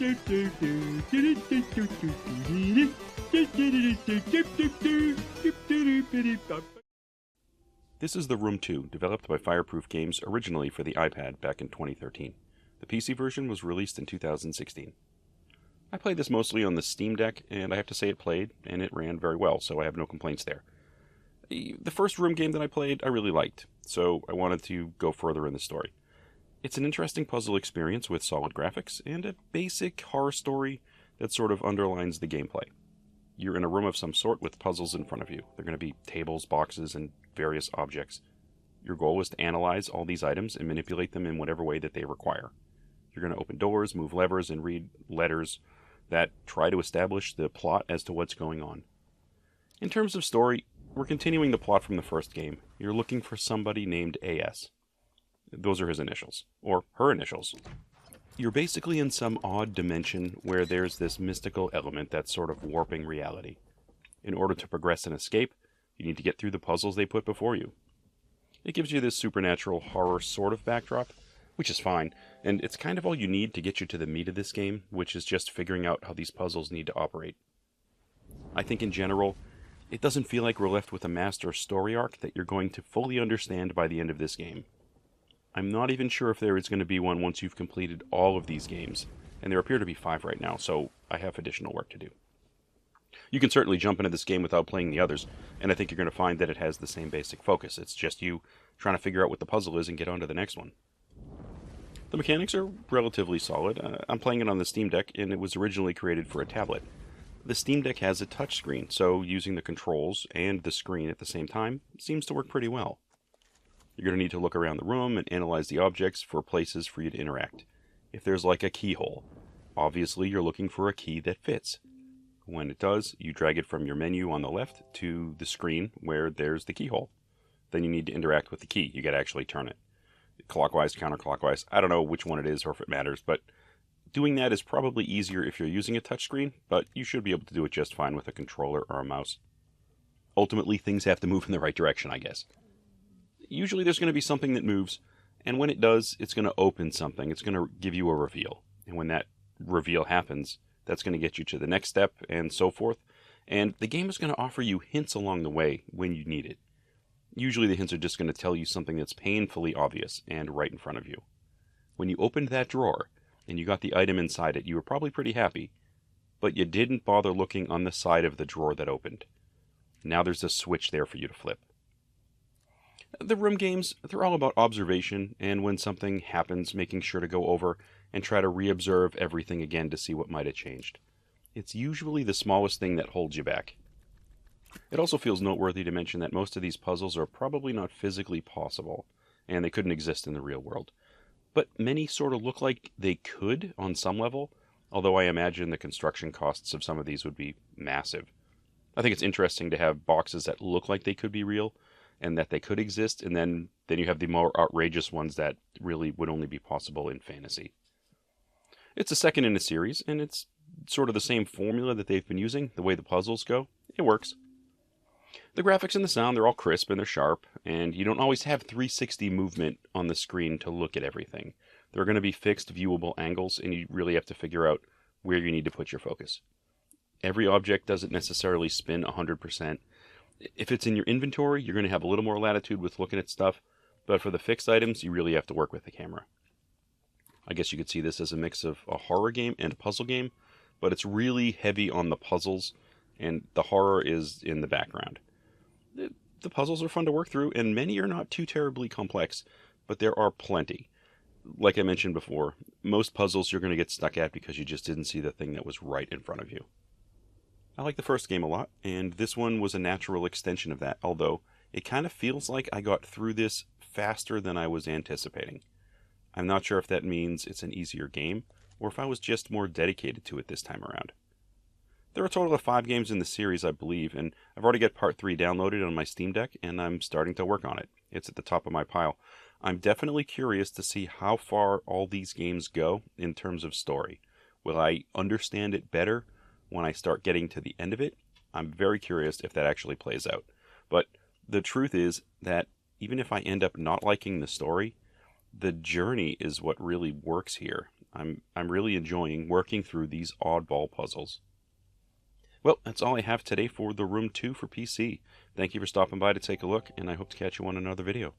This is The Room 2, developed by Fireproof Games originally for the iPad back in 2013. The PC version was released in 2016. I played this mostly on the Steam Deck, and I have to say it played, and it ran very well, so I have no complaints there. The first Room game that I played, I really liked, so I wanted to go further in the story. It's an interesting puzzle experience with solid graphics, and a basic horror story that sort of underlines the gameplay. You're in a room of some sort with puzzles in front of you. They're going to be tables, boxes, and various objects. Your goal is to analyze all these items and manipulate them in whatever way that they require. You're going to open doors, move levers, and read letters that try to establish the plot as to what's going on. In terms of story, we're continuing the plot from the first game. You're looking for somebody named AS. Those are his initials, or her initials. You're basically in some odd dimension where there's this mystical element that's sort of warping reality. In order to progress and escape, you need to get through the puzzles they put before you. It gives you this supernatural horror sort of backdrop, which is fine, and it's kind of all you need to get you to the meat of this game, which is just figuring out how these puzzles need to operate. I think in general, it doesn't feel like we're left with a master story arc that you're going to fully understand by the end of this game. I'm not even sure if there is going to be one once you've completed all of these games, and there appear to be 5 right now, so I have additional work to do. You can certainly jump into this game without playing the others, and I think you're going to find that it has the same basic focus. It's just you trying to figure out what the puzzle is and get on to the next one. The mechanics are relatively solid. I'm playing it on the Steam Deck, and it was originally created for a tablet. The Steam Deck has a touchscreen, so using the controls and the screen at the same time seems to work pretty well. You're going to need to look around the room and analyze the objects for places for you to interact. If there's like a keyhole, obviously you're looking for a key that fits. When it does, you drag it from your menu on the left to the screen where there's the keyhole. Then you need to interact with the key. You got to actually turn it. Clockwise, counterclockwise. I don't know which one it is or if it matters, but doing that is probably easier if you're using a touchscreen, but you should be able to do it just fine with a controller or a mouse. Ultimately, things have to move in the right direction, I guess. Usually there's going to be something that moves, and when it does, it's going to open something. It's going to give you a reveal. And when that reveal happens, that's going to get you to the next step, and so forth. And the game is going to offer you hints along the way when you need it. Usually the hints are just going to tell you something that's painfully obvious and right in front of you. When you opened that drawer, and you got the item inside it, you were probably pretty happy, but you didn't bother looking on the side of the drawer that opened. Now there's a switch there for you to flip. The room games, they're all about observation, and when something happens, making sure to go over and try to re-observe everything again to see what might have changed. It's usually the smallest thing that holds you back. It also feels noteworthy to mention that most of these puzzles are probably not physically possible, and they couldn't exist in the real world. But many sort of look like they could on some level, although I imagine the construction costs of some of these would be massive. I think it's interesting to have boxes that look like they could be real, and that they could exist, and then you have the more outrageous ones that really would only be possible in fantasy. It's the second in a series, and it's sort of the same formula that they've been using, the way the puzzles go. It works. The graphics and the sound, they're all crisp and they're sharp, and you don't always have 360 movement on the screen to look at everything. There are going to be fixed viewable angles, and you really have to figure out where you need to put your focus. Every object doesn't necessarily spin 100%. If it's in your inventory, you're going to have a little more latitude with looking at stuff, but for the fixed items, you really have to work with the camera. I guess you could see this as a mix of a horror game and a puzzle game, but it's really heavy on the puzzles, and the horror is in the background. The puzzles are fun to work through, and many are not too terribly complex, but there are plenty. Like I mentioned before, most puzzles you're going to get stuck at because you just didn't see the thing that was right in front of you. I like the first game a lot, and this one was a natural extension of that, although it kind of feels like I got through this faster than I was anticipating. I'm not sure if that means it's an easier game, or if I was just more dedicated to it this time around. There are a total of 5 games in the series, I believe, and I've already got Part 3 downloaded on my Steam Deck, and I'm starting to work on it. It's at the top of my pile. I'm definitely curious to see how far all these games go in terms of story. Will I understand it better when I start getting to the end of it? I'm very curious if that actually plays out. But the truth is that even if I end up not liking the story, the journey is what really works here. I'm really enjoying working through these oddball puzzles. Well, that's all I have today for the Room 2 for PC. Thank you for stopping by to take a look, and I hope to catch you on another video.